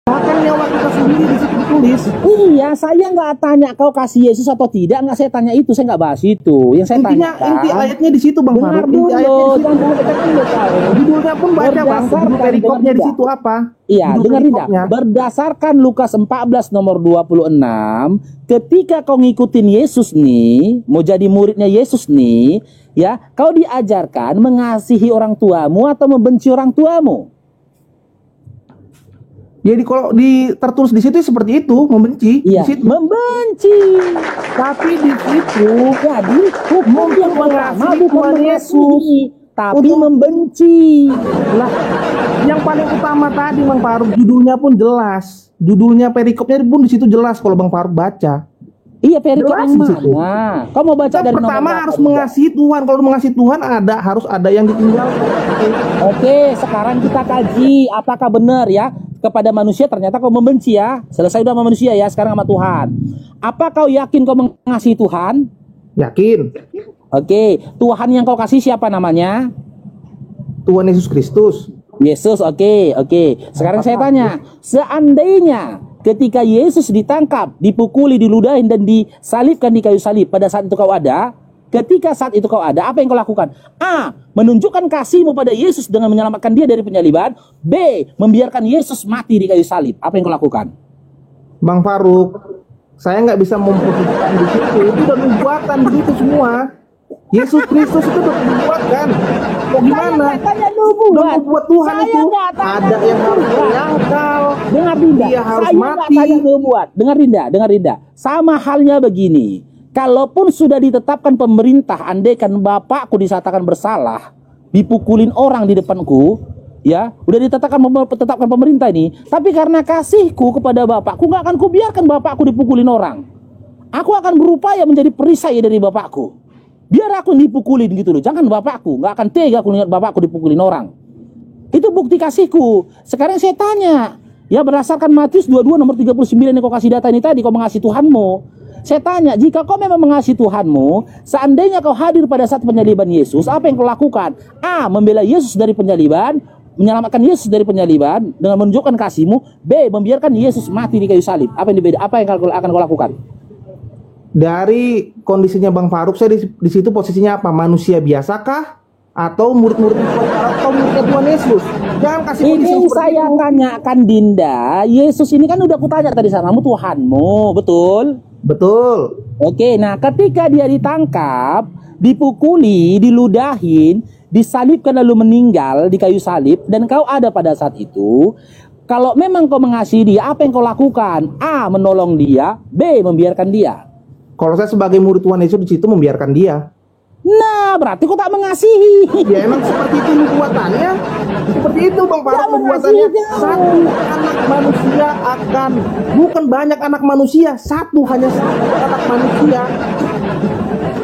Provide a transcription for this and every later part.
Bahkan nyawa kita sendiri di situ ditulis. Iya, saya nggak tanya kau kasih Yesus atau tidak, nggak saya tanya itu, saya nggak bahas itu. Yang saya Intinya, tanyakan, inti ayatnya di situ Bang dengar Faruk. dulu, Inti ayatnya di jangan situ. kita dulu tahu. Judulnya pun baca Bang, judul perikopnya di situ apa? Iya, Judul dengar tidak? perikopnya. Berdasarkan Lukas 14 nomor 26, ketika kau ngikutin Yesus nih, mau jadi muridnya Yesus nih, ya, kau diajarkan mengasihi orang tuamu atau membenci orang tuamu. Jadi kalau tertulis di situ seperti itu, membenci. Iya, Di situ. membenci. Tapi di situ Jadi hukum yang pertama mengasihi bukan Tuhan Yesus, mengasihi, tapi untuk membenci. lah, yang paling utama tadi Bang Faruk, judulnya pun jelas. Judulnya perikopnya pun di situ jelas kalau Bang Faruk baca. Iya, perikop Jelas yang di situ. mana? Kau mau baca Yang dari pertama nomor harus berapa? mengasihi Tuhan. Kalau mengasihi Tuhan harus ada yang ditinggalkan. Oke, sekarang kita kaji apakah benar ya, kepada manusia ternyata kau membenci ya. Selesai udah sama manusia ya, sekarang sama Tuhan. Apa kau yakin kau mengasihi Tuhan? Yakin. Oke, Tuhan yang kau kasih siapa namanya? Tuhan Yesus Kristus. Yesus. Oke. Sekarang saya tanya, seandainya ketika Yesus ditangkap, dipukuli, diludahin dan disalibkan di kayu salib, pada saat itu kau ada, ketika saat itu kau ada, apa yang kau lakukan? A. Menunjukkan kasihmu pada Yesus dengan menyelamatkan dia dari penyaliban. B. Membiarkan Yesus mati di kayu salib. Apa yang kau lakukan? Bang Faruk, saya nggak bisa memposisikan di situ. Itu udah nubuatan begitu semua. Yesus Kristus itu udah nubuatan. Mau gimana? Tanya Udah nubuat Tuhan Saya itu. nggak tanya Ada yang harus nubuat. menyangkal. Dengar Dinda, Dia harus saya nggak mati. tanya nubuat. Dengar Dinda. Sama halnya begini. Kalaupun sudah ditetapkan pemerintah, andaikan bapakku disatakan bersalah, dipukulin orang di depanku, ya, udah ditetapkan pemerintah ini, tapi karena kasihku kepada bapakku, nggak akan kubiarkan bapakku dipukulin orang. Aku akan berupaya menjadi perisai dari bapakku. Biar aku dipukulin gitu loh. Jangan bapakku, nggak akan tega aku lihat bapakku dipukulin orang. Itu bukti kasihku. Sekarang saya tanya, ya berdasarkan Matius 22 nomor 39 yang kau kasih data ini tadi, kau mengasihi Tuhanmu. Saya tanya, jika kau memang mengasihi Tuhanmu, seandainya kau hadir pada saat penyaliban Yesus, apa yang kau lakukan? A. Membela Yesus dari penyaliban, menyelamatkan Yesus dari penyaliban dengan menunjukkan kasihmu. B. Membiarkan Yesus mati di kayu salib. Apa yang akan kau lakukan? Dari kondisinya Bang Faruk, saya di situ posisinya apa? Manusia biasakah? Atau murid-murid atau muridnya Tuhan Yesus? Jangan kasih kondisi Ini seperti saya itu. tanyakan Dinda, Yesus ini kan udah kutanya tadi sama kamu Tuhanmu, betul? Betul. Oke, nah ketika dia ditangkap, dipukuli, diludahin, disalibkan lalu meninggal di kayu salib, dan kau ada pada saat itu, kalau memang kau mengasihi dia, apa yang kau lakukan? A. Menolong dia. B. Membiarkan dia. Kalau saya sebagai murid Tuhan Yesus di situ membiarkan dia. Nah, berarti kau tak mengasihi. Ya emang seperti itu nubuatannya. Seperti itu Bang Faruk Jangan nubuatannya. ngasih jauh. Satu anak manusia akan, bukan banyak anak manusia, hanya satu anak manusia.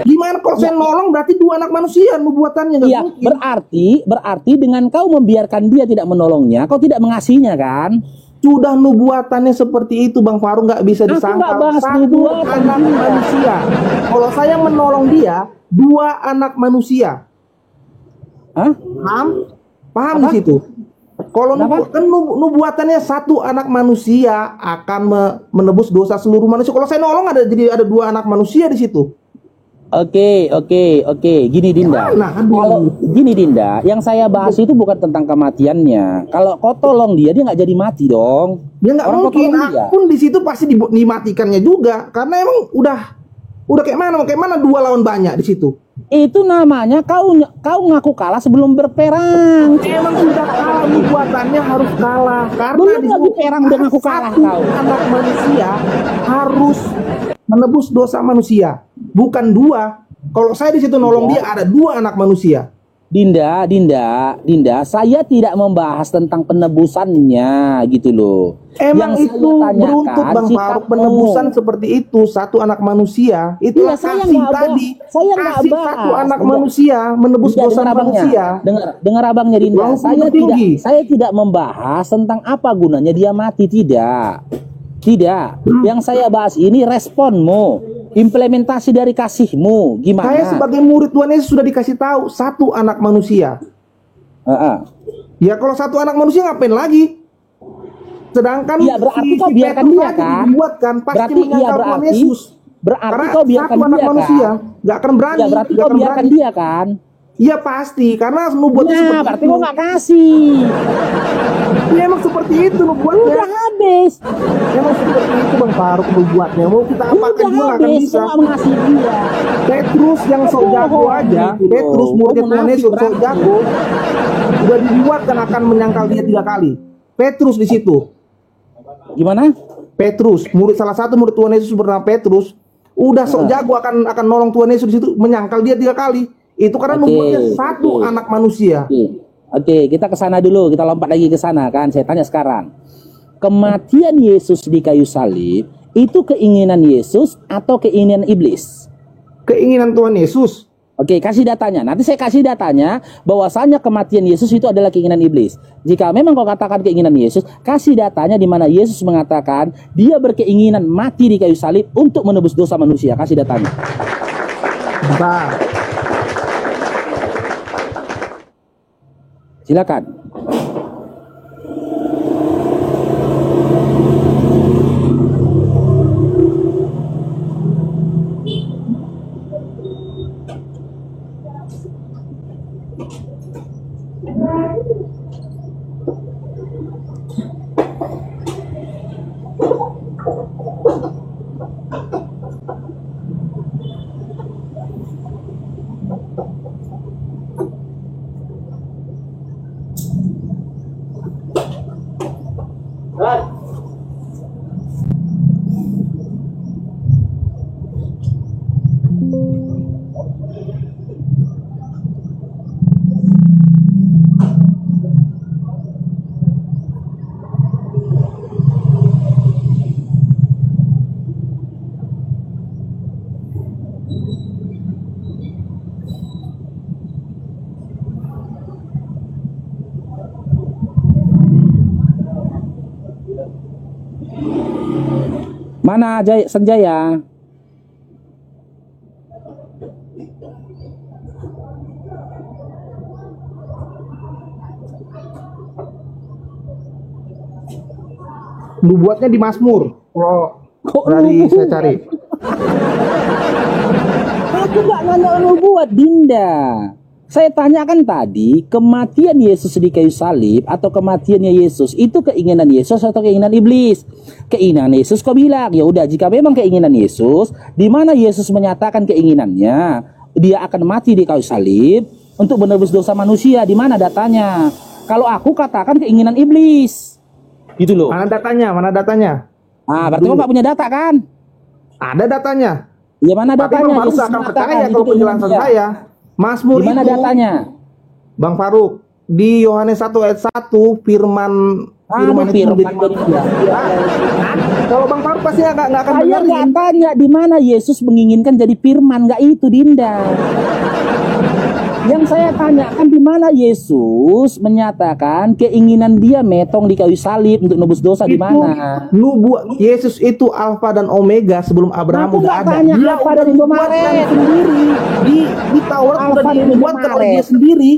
Gimana kalau saya nolong berarti dua anak manusia nubuatannya? Nggak Iya, mungkin. berarti dengan kau membiarkan dia tidak menolongnya, kau tidak mengasihinya kan? Sudah nubuatannya seperti itu Bang Faruk, nggak bisa Aku disangkal. nggak bahas Satu nubuatan, anak Dinda. manusia. Kalau saya menolong dia, dua anak manusia. Hah? Paham Apa? di situ. Kalau Kenapa? nubuatannya satu anak manusia akan menebus dosa seluruh manusia. Kalau saya nolong jadi ada dua anak manusia di situ. Oke. Gini Dinda. Gimana? Aduh. Kalau gini Dinda, yang saya bahas itu bukan tentang kematiannya. Kalau kau tolong dia nggak jadi mati dong. Dia nggak Orang kau mungkin. tolong dia. Pun di situ pasti dimatikannya juga, karena emang udah kayak mana dua lawan banyak di situ. Itu namanya kau ngaku kalah sebelum berperang. Emang sudah kalah, nubuatannya harus kalah karena Belum di lagi situ perang udah ngaku kalah satu kau. anak manusia harus menebus dosa manusia, bukan dua. Kalau saya di situ nolong dia ada dua anak manusia. Dinda, saya tidak membahas tentang penebusannya gitu loh. Emang Yang itu saya tanyakan beruntut Bang Faruk, sikapmu. penebusan seperti itu satu anak manusia. Itulah Iya, saya kasih nggak tadi. saya nggak Kasih bahas. satu anak Dinda. manusia menebus Dinda, dosa dengar abangnya. manusia. Dengar abangnya Dinda. Walaupun tertinggi. Saya tidak membahas tentang apa gunanya dia mati, tidak. Yang saya bahas ini responmu, implementasi dari kasihmu, gimana? Saya sebagai murid Tuhan Yesus sudah dikasih tahu satu anak manusia. Ya kalau satu anak manusia ngapain lagi? Sedangkan Iya, berarti kau biarkan Petrus dia aja kan? dibuat kan pasti Berarti iya, menyangkal Tuhan berarti Yesus. Karena kau biarkan satu anak dia manusia kan? nggak akan berani. Ya berarti nggak kau akan biarkan berani. dia kan? Iya pasti, karena nubuatnya Nah, seperti berarti itu. kau nggak kasih. Ya emang seperti itu nubuatnya. Udah habis. Emang seperti itu Bang Faruk nubuatnya. Mau kita apakan Udah juga nggak akan habis. bisa. Kau nggak mengasihi dia. Petrus yang sok jago aja, Gitu loh. Petrus muridnya Kau Tuhan Yesus sok munafik jago, udah dibuat kan akan menyangkal dia 3 kali. Petrus di situ. Gimana? Petrus, salah satu murid Tuhan Yesus bernama Petrus, udah sok jago akan nolong Tuhan Yesus di situ, menyangkal dia 3 kali. Itu karena Oke, nubuatnya satu oke. anak manusia. Oke, kita ke sana dulu. Kita lompat lagi ke sana kan. Saya tanya sekarang. Kematian Yesus di kayu salib itu keinginan Yesus atau keinginan iblis? Keinginan Tuhan Yesus. Oke, kasih datanya. Nanti saya kasih datanya bahwasanya kematian Yesus itu adalah keinginan iblis. Jika memang kau katakan keinginan Yesus, kasih datanya di mana Yesus mengatakan dia berkeinginan mati di kayu salib untuk menebus dosa manusia. Kasih datanya. Bentar. Silakan. Mana Sanjaya? Nubuatnya di Mazmur. Kalau dari saya cari. Aku nggak nanya nubuat, Dinda. Saya tanyakan tadi, kematian Yesus di kayu salib atau kematiannya Yesus itu keinginan Yesus atau keinginan iblis? Keinginan Yesus kau bilang, ya udah jika memang keinginan Yesus, di mana Yesus menyatakan keinginannya, dia akan mati di kayu salib untuk menebus dosa manusia, di mana datanya? Kalau aku katakan keinginan iblis. Gitu loh. Mana datanya? Mana datanya? Ah, berarti kau nggak punya data kan? Ada datanya. Ya mana Tapi datanya? Bang Faruk Yesus gak akan mengatakan percaya itu kalau keinginan penjelasan dia. saya. Mazmur Di mana itu, datanya? Bang Faruk, di Yohanes 1 ayat 1 firman Firman itu menjadi dari manusia. dia. Kalau Bang Faruk pasti nggak akan Saya dengerin. nggak tanya di mana Yesus menginginkan jadi firman, nggak itu, Dinda. Yang saya tanyakan di mana Yesus menyatakan keinginan dia metong di kayu salib untuk nebus dosa, di mana? Nubuat Yesus itu Alfa dan Omega sebelum Abraham Aku udah nggak ada. tanya Dia Alfa udah dan dibuatkan Maret. sendiri. Di Taurat Alfa udah dan dibuatkan oleh Maret. dia sendiri.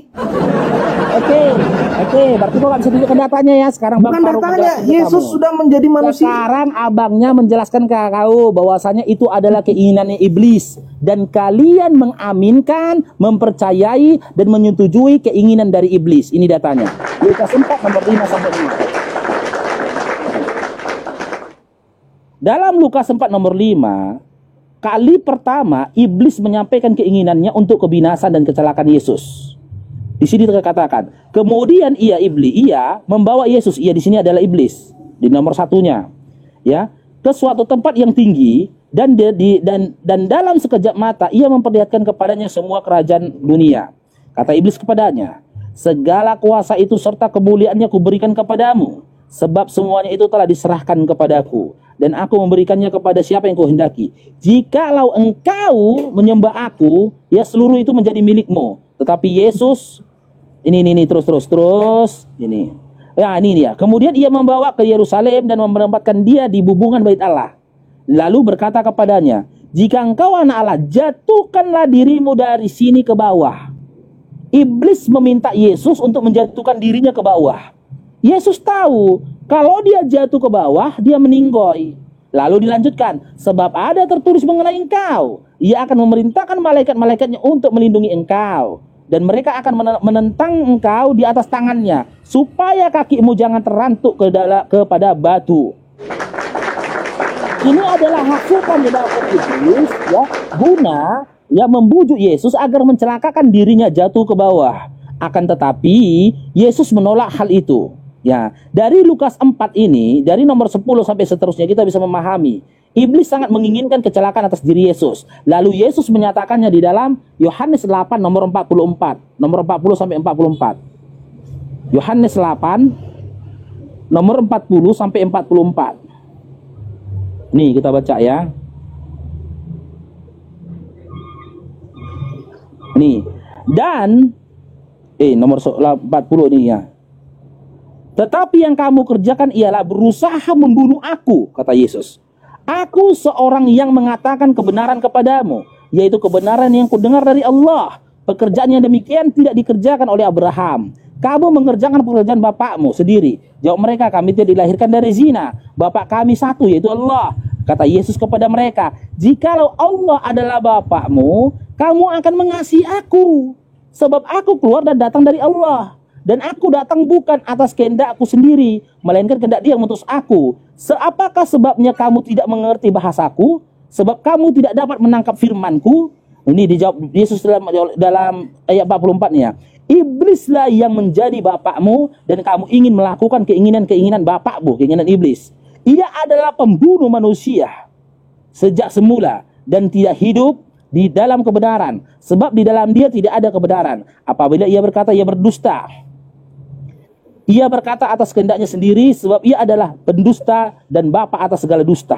Oke, berarti kau nggak bisa tunjukkan datanya ya sekarang. Bukan Bang Faruk datanya, menjelaskan ke Yesus kamu. sudah menjadi manusia. Sekarang abangnya menjelaskan ke kau bahwasanya itu adalah keinginannya iblis dan kalian mengaminkan, mempercayai dan menyetujui keinginan dari iblis. Ini datanya. Lukas 4 nomor 5 sampai 6. Dalam Lukas 4 nomor 5, kali pertama iblis menyampaikan keinginannya untuk kebinasan dan kecelakaan Yesus. Di sini terkatakan, kemudian iblis membawa Yesus, di sini adalah iblis di nomor satunya, ya, ke suatu tempat yang tinggi dan dalam sekejap mata ia memperlihatkan kepadanya semua kerajaan dunia. Kata iblis kepadanya, segala kuasa itu serta kemuliaannya kuberikan kepadamu, sebab semuanya itu telah diserahkan kepadaku dan aku memberikannya kepada siapa yang kuhendaki. Jikalau engkau menyembah aku, ya seluruh itu menjadi milikmu. Tetapi Yesus ini terus ini. Ya, ini dia. Kemudian ia membawa ke Yerusalem dan menempatkan dia di bubungan bait Allah. Lalu berkata kepadanya, jika engkau anak Allah, jatuhkanlah dirimu dari sini ke bawah. Iblis meminta Yesus untuk menjatuhkan dirinya ke bawah. Yesus tahu Kalau dia jatuh ke bawah, dia meninggoy. Lalu dilanjutkan, sebab ada tertulis mengenai engkau, ia akan memerintahkan malaikat-malaikatnya untuk melindungi engkau, dan mereka akan menentang engkau di atas tangannya, supaya kakimu jangan terantuk kepada batu. Ini adalah hasutan di dalam iblis, ya, guna ya membujuk Yesus agar mencelakakan dirinya jatuh ke bawah. Akan tetapi Yesus menolak hal itu. Ya, dari Lukas 4 ini, dari nomor 10 sampai seterusnya kita bisa memahami iblis sangat menginginkan kecelakaan atas diri Yesus. Lalu Yesus menyatakannya di dalam Yohanes 8 nomor 44, nomor 40 sampai 44. Yohanes 8 nomor 40 sampai 44. Nih kita baca ya. Nih. Dan nomor 40 nih ya. Tetapi yang kamu kerjakan ialah berusaha membunuh aku, kata Yesus. Aku seorang yang mengatakan kebenaran kepadamu, yaitu kebenaran yang kudengar dari Allah. Pekerjaan yang demikian tidak dikerjakan oleh Abraham. Kamu mengerjakan pekerjaan bapakmu sendiri. Jawab mereka, kami tidak dilahirkan dari zina. Bapak kami satu, yaitu Allah. Kata Yesus kepada mereka, jikalau Allah adalah bapakmu, kamu akan mengasihi aku. Sebab aku keluar dan datang dari Allah. Dan aku datang bukan atas kehendakku sendiri, melainkan kehendak Dia yang mengutus aku. Apakah sebabnya kamu tidak mengerti bahasaku? Sebab kamu tidak dapat menangkap firmanku. Ini dijawab Yesus dalam ayat 44-nya. Iblislah yang menjadi bapakmu, dan kamu ingin melakukan keinginan-keinginan bapakmu, keinginan iblis. Ia adalah pembunuh manusia sejak semula dan tidak hidup di dalam kebenaran, sebab di dalam dia tidak ada kebenaran. Apabila ia berkata, ia berdusta. Ia berkata atas kehendaknya sendiri, sebab ia adalah pendusta dan bapa atas segala dusta.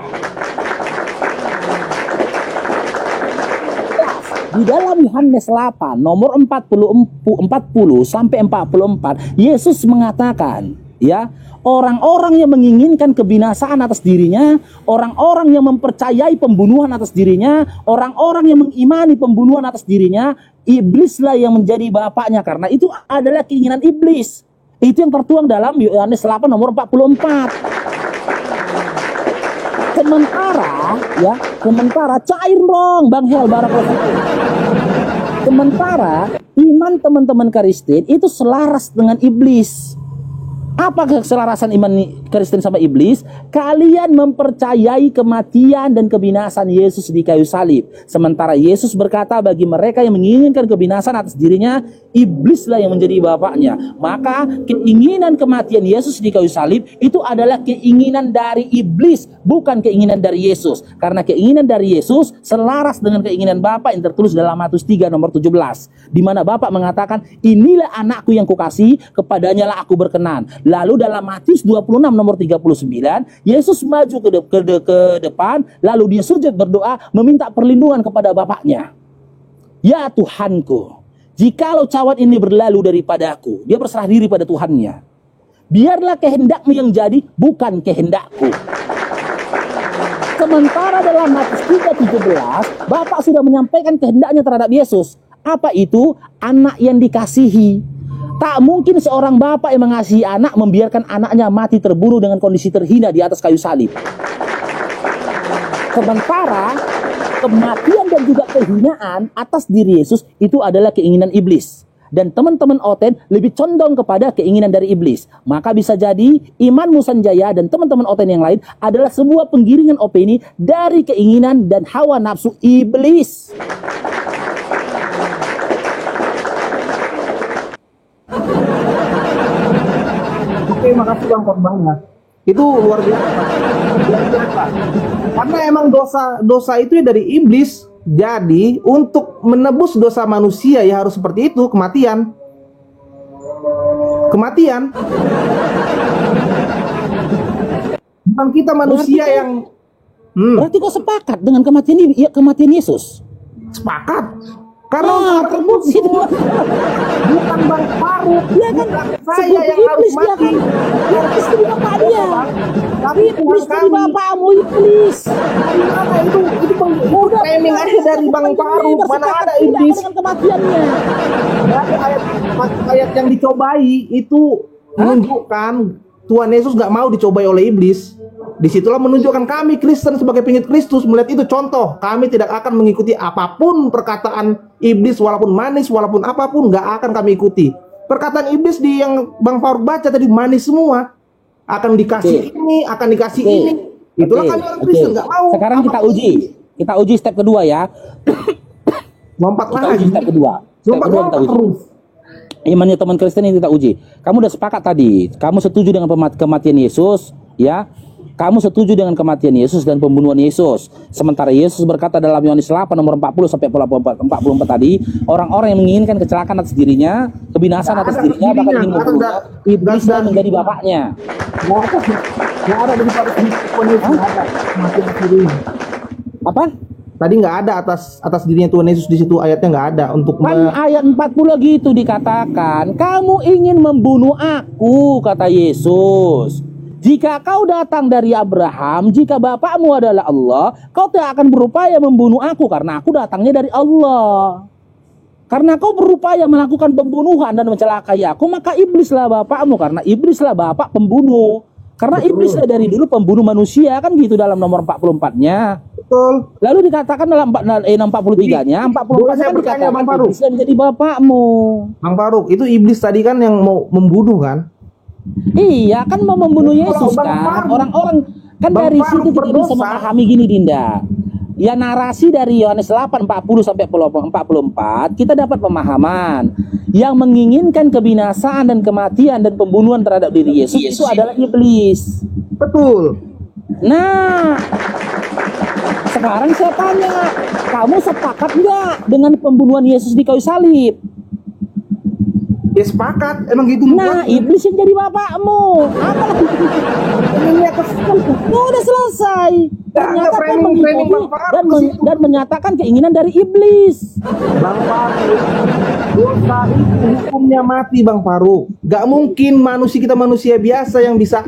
Di dalam Yohanes 8 nomor 40 sampai 44, Yesus mengatakan, ya, orang-orang yang menginginkan kebinasaan atas dirinya, orang-orang yang mempercayai pembunuhan atas dirinya, orang-orang yang mengimani pembunuhan atas dirinya, iblislah yang menjadi bapaknya, karena itu adalah keinginan iblis. Itu yang tertuang dalam Yohanes 8 nomor 44. Sementara cair dong Bang Hel, barakallahu. Sementara iman teman-teman Kristen itu selaras dengan iblis. Apa keselarasan iman Kristen sama iblis? Kalian mempercayai kematian dan kebinasan Yesus di kayu salib. Sementara Yesus berkata bagi mereka yang menginginkan kebinasan atas dirinya, iblislah yang menjadi bapaknya. Maka keinginan kematian Yesus di kayu salib itu adalah keinginan dari iblis, bukan keinginan dari Yesus. Karena keinginan dari Yesus selaras dengan keinginan Bapa yang tertulis dalam Matius 3 nomor 17. Di mana Bapa mengatakan, inilah anakku yang kukasihi, kepadanya lah aku berkenan. Lalu dalam Matius 26 nomor 39, Yesus maju ke depan, lalu dia sujud berdoa meminta perlindungan kepada Bapaknya. Ya Tuhanku, jikalau cawan ini berlalu daripadaku, dia berserah diri pada Tuhannya. Biarlah kehendakmu yang jadi, bukan kehendakku. Sementara dalam Matius 3:17, Bapak sudah menyampaikan kehendaknya terhadap Yesus. Apa itu? Anak yang dikasihi. Tak mungkin seorang bapak yang mengasihi anak membiarkan anaknya mati terbunuh dengan kondisi terhina di atas kayu salib. Sementara kematian dan juga kehinaan atas diri Yesus itu adalah keinginan iblis. Dan teman-teman Oten lebih condong kepada keinginan dari iblis. Maka bisa jadi Iman Musanjaya dan teman-teman Oten yang lain adalah sebuah penggiringan opini dari keinginan dan hawa nafsu iblis. Oke, makasih Bang khotbahnya. Itu luar biasa. Karena emang dosa itu ya dari iblis. Jadi untuk menebus dosa manusia ya harus seperti itu, kematian. Bukan kita manusia yang Berarti kau sepakat dengan kematian Yesus? sepakat. Karena terbukti bukan Bang Faruk, dia kan saya yang harus mati. Yang istri bapak dia. Tapi Iblis dari bapakmu, iblis. Mana itu framing aja dari Bang Faruk. Mana ada iblis dengan kematiannya? Berarti ayat yang dicobai itu menunjukkan Tuhan Yesus nggak mau dicobai oleh iblis. Disitulah menunjukkan kami Kristen sebagai pengikut Kristus melihat itu contoh. Kami tidak akan mengikuti apapun perkataan iblis, walaupun manis, walaupun apapun, nggak akan kami ikuti. Perkataan iblis di yang Bang Faruk baca tadi manis semua. Akan dikasih ini, akan dikasih ini. Itulah kami orang Kristen nggak mau. Sekarang kita uji. Kita uji step kedua ya. Lompat Kita lagi. uji step kedua. Step kedua kita uji. Terus. Imannya teman Kristen ini kita uji. Kamu udah sepakat tadi. Kamu setuju dengan kematian Yesus, ya? Kamu setuju dengan kematian Yesus dan pembunuhan Yesus. Sementara Yesus berkata dalam Yohanes 8 nomor 40 sampai 44 tadi, orang-orang yang menginginkan kecelakaan atas dirinya, kebinasaan atas dirinya, bahkan ingin membunuhnya, iblis dan menjadi bapaknya. Nggak ada dari Tuhan Yesus, nggak ada kematian atas dirinya. Apa? Tadi nggak ada atas dirinya Tuhan Yesus di situ, ayatnya nggak ada untuk Kan ayat 40 gitu dikatakan, kamu ingin membunuh aku, kata Yesus. Jika kau datang dari Abraham, jika bapakmu adalah Allah, kau tidak akan berupaya membunuh aku karena aku datangnya dari Allah. Karena kau berupaya melakukan pembunuhan dan mencelakai aku, maka iblislah bapakmu karena iblislah bapak pembunuh. Karena iblislah dari dulu pembunuh manusia, kan gitu dalam nomor 44-nya. betul. Lalu dikatakan dalam 43-nya, 44 Boleh saya kan bertanya, dikatakan Bang Faruk? iblis dan jadi bapakmu. Bang Faruk, itu iblis tadi kan yang mau membunuh kan? Iya, kan mau membunuh Yesus Bang kan. Faruk. Orang-orang kan Bang dari Faruk situ kita bisa berdosa. memahami gini Dinda. Ya narasi dari Yohanes 8 40 sampai 44 kita dapat pemahaman yang menginginkan kebinasaan dan kematian dan pembunuhan terhadap diri Yesus itu adalah iblis. Betul. Nah, sekarang saya tanya, kamu sepakat nggak dengan pembunuhan Yesus di kayu salib? Ya sepakat, emang gitu. Nah, iblis yang jadi bapakmu. Apa lagi? ini atas Udah selesai. Ternyata kan framing mengikuti Bang Faruk dan menyatakan keinginan dari iblis. Bang Faruk, dosa itu hukumnya mati Bang Faruk. Gak mungkin kita manusia biasa yang bisa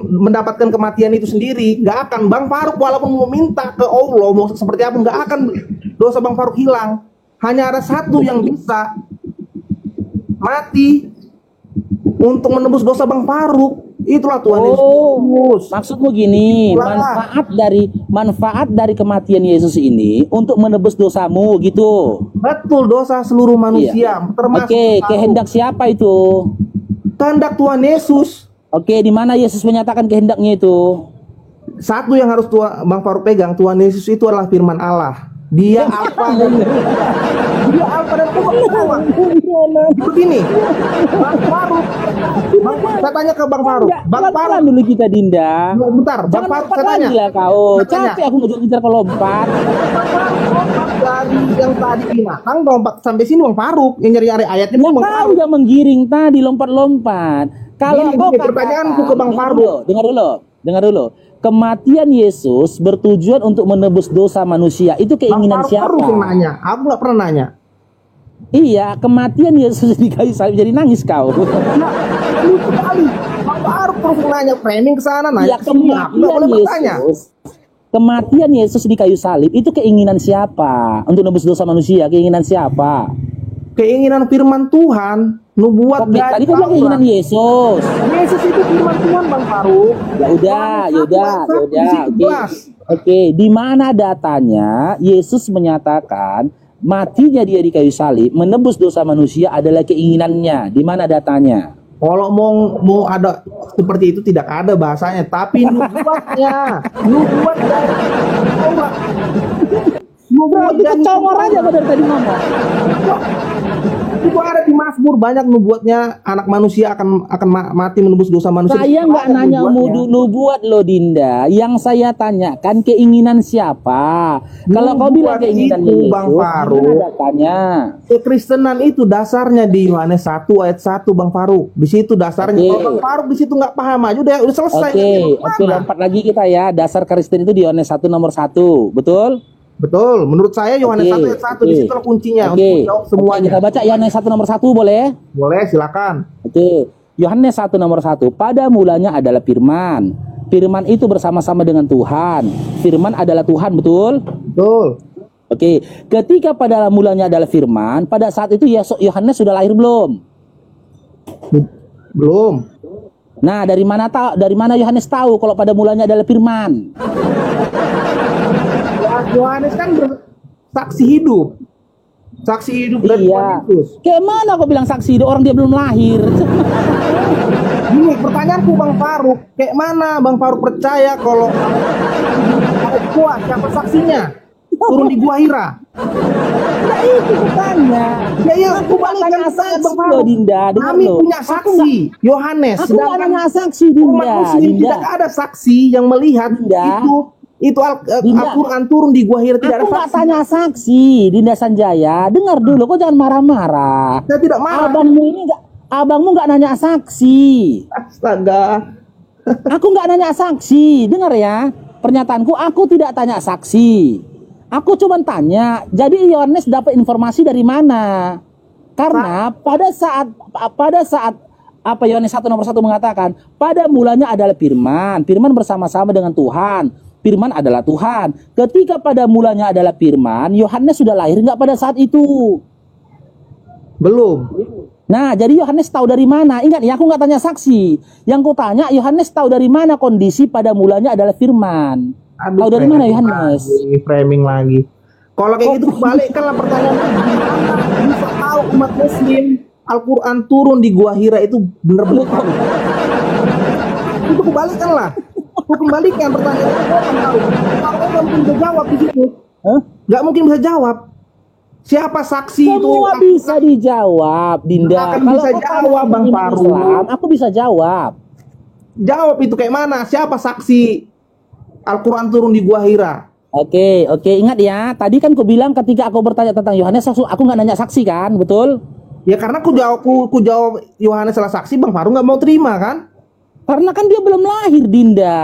mendapatkan kematian itu sendiri. Gak akan Bang Faruk walaupun mau minta ke Allah mau seperti apa, gak akan dosa Bang Faruk hilang. Hanya ada satu yang bisa mati untuk menebus dosa Bang Faruk. Itulah Tuhan Yesus. Maksudmu gini, manfaat dari kematian Yesus ini untuk menebus dosamu gitu. Betul, dosa seluruh manusia, termasuk Oke, Bang Faruk. kehendak siapa itu? Kehendak Tuhan Yesus. Oke, di mana Yesus menyatakan kehendaknya itu? Satu yang harus Bang Faruk pegang, Tuhan Yesus itu adalah firman Allah. Dia Alfa dan dia Alfa dan Omega. Begini, Bang Faruk, saya tanya ke Bang Faruk. Bang Faruk dulu kita Dinda. bentar, Bang Jangan Faruk lompat saya tanya. lagi lah kau. Saya tanya. Capek aku ngejar-ngejar kalau lompat. Bang Faruk lompat dari yang tadi binatang lompat sampai sini Bang Faruk yang nyari ayatnya Nah, Bang kau Faruk. yang menggiring tadi lompat-lompat. Kalau Gini, kau gini, pertanyaanku ke Bang Faruk. Dengar dulu. Kematian Yesus bertujuan untuk menebus dosa manusia. Itu Bang keinginan Faruk siapa? terus yang nanya. Aku nggak pernah nanya. Iya, kematian Yesus di kayu salib, jadi nangis kau. Lucu kali. Bang Faruk terus nanya framing ke sana nanya. Iya, ke sini. Aku nggak boleh bertanya. Kematian Yesus di kayu salib itu keinginan siapa? Untuk menebus dosa manusia, keinginan siapa? Keinginan firman Tuhan, nubuat Oke, tadi kau bilang keinginan Yesus. Yesus itu firman Tuhan Bang Faruk. Ya udah. Oke. Oke, di mana datanya Yesus menyatakan matinya dia di kayu salib menebus dosa manusia adalah keinginannya? Di mana datanya? Kalau mau ada seperti itu tidak ada bahasanya, tapi nubuat dari Allah. Nubuat Berarti kecongor aja kau dari tadi ngomong. Itu ada di Mazmur, banyak nubuatnya anak manusia akan mati menebus dosa manusia. Saya nggak Ada nanya nubuatnya. nubuat lo Dinda. Yang saya tanyakan keinginan siapa? Kalau kau bilang Nubuat keinginan itu, Yesus, Bang Faruk. gimana datanya? Kekristenan itu dasarnya di Yohanes 1 ayat 1 Bang Faruk. Di situ dasarnya. Oke. Kalau Bang Faruk di situ nggak paham aja udah selesai. Oke, lompat lagi kita ya. Dasar Kristen itu di Yohanes 1 nomor 1. Betul? Betul, menurut saya Yohanes 1 ayat 1 di situ kuncinya untuk menjawab semuanya. Kita baca Yohanes 1 nomor 1 boleh? Boleh, silakan. Oke. Yohanes 1 nomor 1. Pada mulanya adalah firman. Firman itu bersama-sama dengan Tuhan. Firman adalah Tuhan, betul? Betul. Oke. Ketika pada mulanya adalah firman, pada saat itu Yohanes sudah lahir belum? Belum. Nah, dari mana Yohanes tahu kalau pada mulanya adalah firman? Yohanes kan saksi hidup. Saksi hidup dari Iya. Tuhan Yesus. Kayak mana kau bilang saksi hidup orang dia belum lahir? Gini, pertanyaanku Bang Faruk, kayak mana Bang Faruk percaya kalau kuat siapa saksinya? Turun di Gua Hira. Nah, itu bukannya. Ya, aku balikan tanya pertanyaan saksi Bang loh, Faruk. Dinda. Dengar Kami loh. punya saksi, Yohanes. Aku nggak Sedangkan nanya saksi, umat Dinda. Muslim Dinda. tidak ada saksi yang melihat Dinda. itu Dinda. Al-Quran turun di Gua Hira, tidak Aku ada nggak saksi. tanya saksi, Dinda Sanjaya. Dengar dulu, kok jangan marah-marah. Saya tidak marah. Abangmu nggak nanya saksi. Astaga. Aku nggak nanya saksi. Dengar ya, pernyataanku. Aku tidak tanya saksi. Aku cuma tanya. Jadi Yohanes dapat informasi dari mana? Karena pada saat apa Yohanes 1:1 mengatakan, pada mulanya adalah firman. Firman bersama-sama dengan Tuhan. Firman adalah Tuhan. Ketika pada mulanya adalah firman, Yohanes sudah lahir nggak pada saat itu? Belum. Nah, jadi Yohanes tahu dari mana? Ingat ya, aku nggak tanya saksi. Yang ku tanya, Yohanes tahu dari mana kondisi pada mulanya adalah firman. Tahu dari mana Yohanes? Framing lagi. Kalau kayak gitu balikkanlah pertanyaan. Gimana bisa tahu umat Muslim Al-Quran turun di Gua Hira itu benar-benar tahu? Itu kebalikanlah. Aku kembalikan pertanyaan itu. Kalau nggak mungkin bisa jawab di situ. Nggak mungkin bisa jawab. Siapa saksi itu? Semua bisa dijawab, Dinda. Nggak akan bisa kau jawab, Bang iman Faruk. Islam, aku bisa jawab. Jawab itu kayak mana? Siapa saksi Al-Quran turun di Gua Hira? Oke, ingat ya. Tadi kan aku bilang ketika aku bertanya tentang Yohanes, aku nggak nanya saksi kan, betul? Ya karena ku jawab Yohanes salah saksi, Bang Faruk nggak mau terima kan? Karena kan dia belum lahir, Dinda.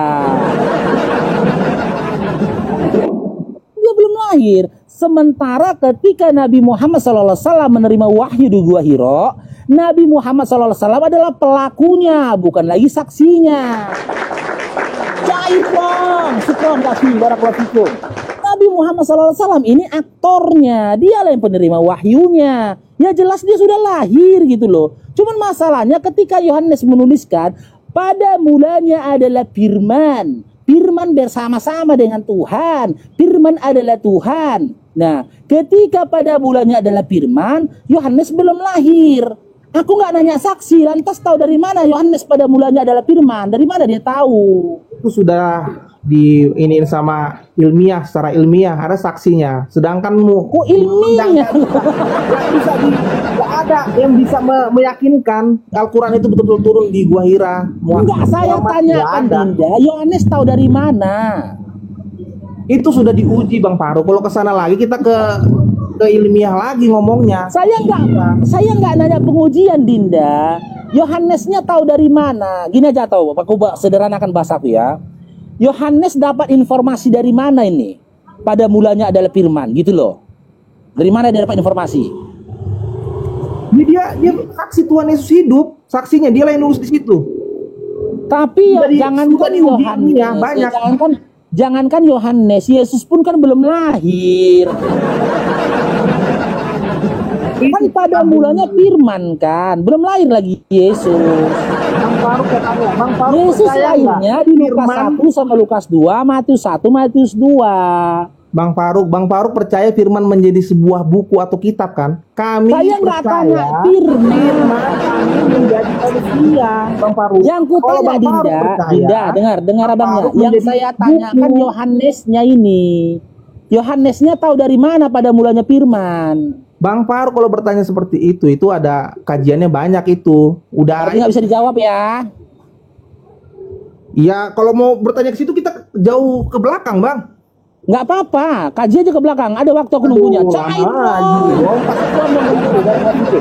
Dia belum lahir. Sementara ketika Nabi Muhammad SAW menerima wahyu di Gua Hira, Nabi Muhammad SAW adalah pelakunya, bukan lagi saksinya. Cair dong, syukron kasih, barakallahu fikum. Nabi Muhammad SAW ini aktornya, dialah yang penerima wahyunya. Ya jelas dia sudah lahir gitu loh. Cuman masalahnya ketika Yohanes menuliskan, pada mulanya adalah firman. Firman bersama-sama dengan Tuhan. Firman adalah Tuhan. Nah, ketika pada mulanya adalah firman, Yohanes belum lahir. Aku nggak nanya saksi, lantas tahu dari mana Yohanes pada mulanya adalah firman? Dari mana dia tahu? Itu sudah diiniin sama ilmiah, secara ilmiah ada saksinya. Sedangkan Kok ilmiah? nggak ada yang bisa meyakinkan Al-Quran itu betul-betul turun di Gua Hira. Enggak, saya tanyakan Dinda, Yohanes tahu dari mana? Itu sudah diuji Bang Faruk. Kalau kesana lagi kita ke ilmiah lagi ngomongnya. Saya nggak nanya pengujian, Dinda. Yohanesnya tahu dari mana? Gini aja tahu, aku sederhanakan bahasaku ya. Yohanes dapat informasi dari mana ini? Pada mulanya adalah firman, gitu loh. Dari mana dia dapat informasi? Dia saksi Tuhan Yesus hidup, saksinya dia lah yang nulis di situ. Tapi jangankan Yohanes, ya, banyak. Jangankan Yohanes, Yesus pun kan belum lahir. Kan pada mulanya firman kan, belum lahir lagi Yesus. Bang Faruk Yesus lahirnya di Lukas 1 sama Lukas 2, Matius 1, Matius 2. Bang Faruk percaya firman menjadi sebuah buku atau kitab kan? Kami Saya nggak tanya percaya firman kami menjadi manusia, Bang Faruk. Yang ku Kalau tanya Bang Faruk Dinda, percaya, dengar abangnya. Faruk Yang menjadi saya tanyakan buku. Yohanesnya ini. Yohanesnya tahu dari mana pada mulanya firman? Bang Faruk kalau bertanya seperti itu ada kajiannya banyak itu. Udah Berarti nggak bisa dijawab ya. Ya kalau mau bertanya ke situ kita jauh ke belakang, Bang. Nggak apa-apa, kaji aja ke belakang. Ada waktu aku nunggunya. Cair dong.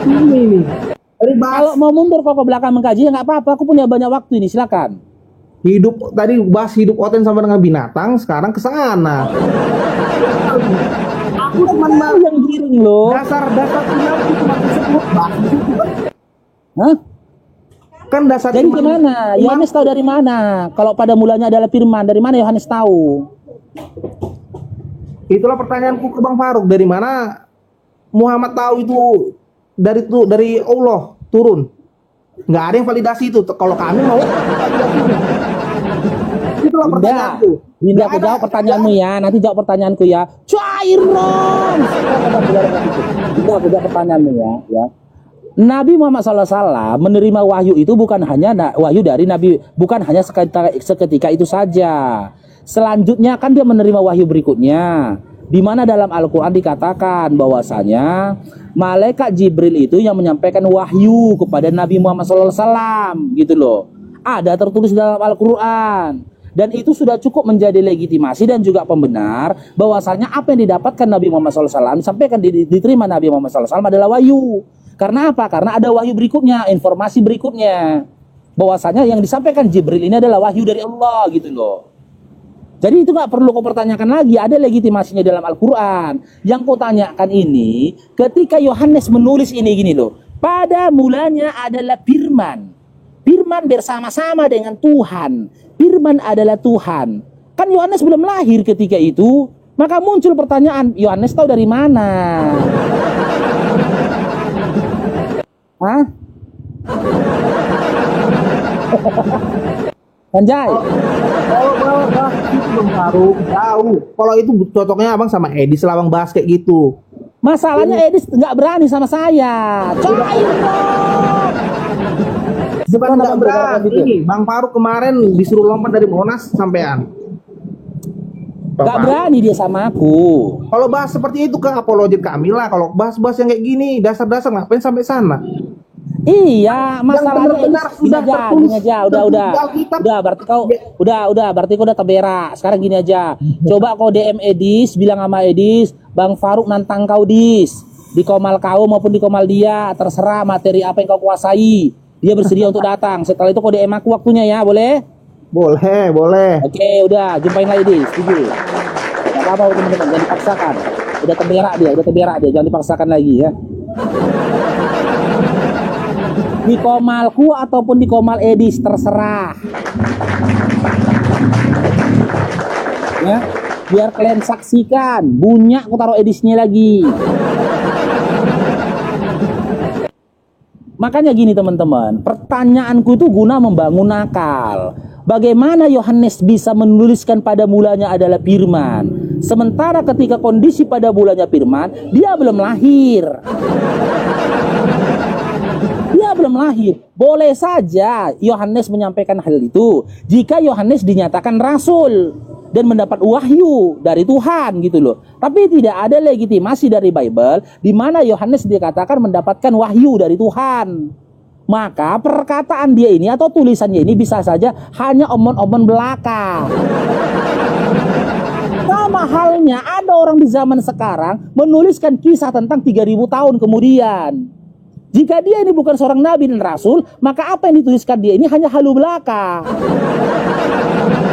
Ini nih. Kalau mau mundur kok ke belakang mengkaji ya nggak apa-apa. Aku punya banyak waktu ini, silakan. Hidup tadi bahas hidup oten sama dengan binatang, sekarang ke sana. Aku cuma mau yang giring loh. dasar final itu cuma disebut bahas itu kan. Hah? Kan dasar Jadi iman- gimana? Yohanes tahu dari mana? Kalau pada mulanya adalah firman, dari mana Yohanes tahu? Itulah pertanyaanku ke Bang Faruk, dari mana Muhammad tahu itu dari Allah turun. Nggak ada yang validasi itu. Kalau kami mau validasinya. Itulah pertanyaanku. Dinda, aku jawab pertanyaanmu ya. Nanti jawab pertanyaanku ya. Cairon. Dinda, aku jawab pertanyaanmu ya. Nabi Muhammad SAW menerima wahyu itu bukan hanya wahyu dari Nabi, bukan hanya seketika itu saja. Selanjutnya kan dia menerima wahyu berikutnya, di mana dalam Al-Quran dikatakan bahwasanya malaikat Jibril itu yang menyampaikan wahyu kepada Nabi Muhammad SAW, gitu loh. Ada tertulis dalam Al-Quran. Dan itu sudah cukup menjadi legitimasi dan juga pembenar bahwasanya apa yang didapatkan Nabi Muhammad SAW disampaikan diterima Nabi Muhammad SAW adalah wahyu. Karena apa? Karena ada wahyu berikutnya, informasi berikutnya, bahwasanya yang disampaikan Jibril ini adalah wahyu dari Allah, gitu loh. Jadi itu nggak perlu kau pertanyakan lagi, ada legitimasinya dalam Al-Quran. Yang kau tanyakan ini, ketika Yohanes menulis ini gini loh, pada mulanya adalah firman. Firman bersama-sama dengan Tuhan. Firman adalah Tuhan. Kan Yohanes belum lahir ketika itu, maka muncul pertanyaan, Yohanes tahu dari mana? Hah? Anjay. Kalau bahas itu Bang Faruk jauh. Kalau itu cocoknya abang sama Edis lah, abang bahas kayak gitu. Masalahnya Edis nggak berani sama saya. Cairon. Bukan nggak berani. Ini Bang Faruk kemarin disuruh lompat dari Monas sampean. Nggak berani dia sama aku. Kalau bahas seperti itu ke apologet kami lah. Kalau bahas-bahas yang kayak gini, dasar-dasar ngapain sampai sana? Iya, masalahnya ini sudah gini aja, udah, berarti kau berarti kau udah terberak. Sekarang gini aja, coba kau DM Edis, bilang sama Edis, Bang Faruk nantang kau Dis, di komal kau maupun di komal dia, terserah materi apa yang kau kuasai, dia bersedia untuk datang. Setelah itu kau DM aku waktunya ya, boleh? Boleh. Oke, udah, jumpain lagi Dis, setuju. Gak apa-apa teman-teman, jangan dipaksakan. Udah terberak dia, jangan dipaksakan lagi ya. Di komalku ataupun di komal Edis terserah ya, biar kalian saksikan bunyi aku taruh Edisnya lagi. Makanya gini teman-teman, pertanyaanku itu guna membangun akal. Bagaimana Yohanes bisa menuliskan pada mulanya adalah firman, sementara ketika kondisi pada mulanya firman dia belum lahir. Belum lahir. Boleh saja Yohanes menyampaikan hal itu jika Yohanes dinyatakan rasul dan mendapat wahyu dari Tuhan, gitu loh. Tapi tidak ada legitimasi dari Bible di mana Yohanes dikatakan mendapatkan wahyu dari Tuhan. Maka perkataan dia ini atau tulisannya ini bisa saja hanya omong-omong belaka. Sama halnya ada orang di zaman sekarang menuliskan kisah tentang 3000 tahun kemudian. Jika dia ini bukan seorang nabi dan rasul, maka apa yang dituliskan dia ini hanya halu belaka.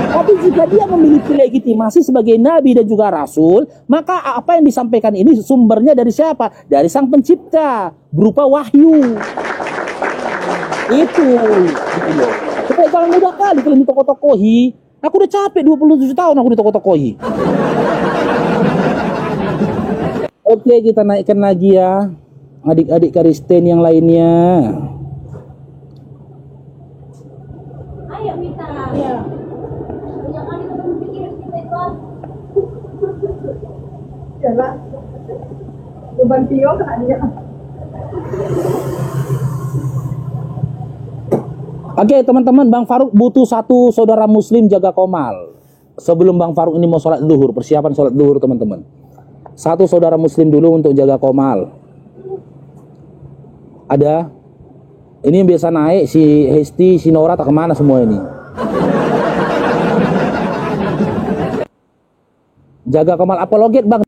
Tapi jika dia memiliki legitimasi sebagai nabi dan juga rasul, maka apa yang disampaikan ini sumbernya dari siapa? Dari sang pencipta, berupa wahyu. Itu. Supaya jangan mudah kali kalian ditoko-tokohi. Aku udah capek 27 tahun aku ditoko-tokohi. Oke, kita naikkan lagi ya. Adik-adik Kristen yang lainnya. Ayo Mita. Iya. Jangan pikir kita itu. Jalan. Beban Tio kan dia. Oke teman-teman, Bang Faruk butuh satu saudara muslim jaga komal. Sebelum Bang Faruk ini mau sholat duhur, persiapan sholat duhur teman-teman. Satu saudara muslim dulu untuk jaga komal. Ada? Ini yang biasa naik si Hesti, si Nora tak kemana semua ini. Jaga komal apologet Bang.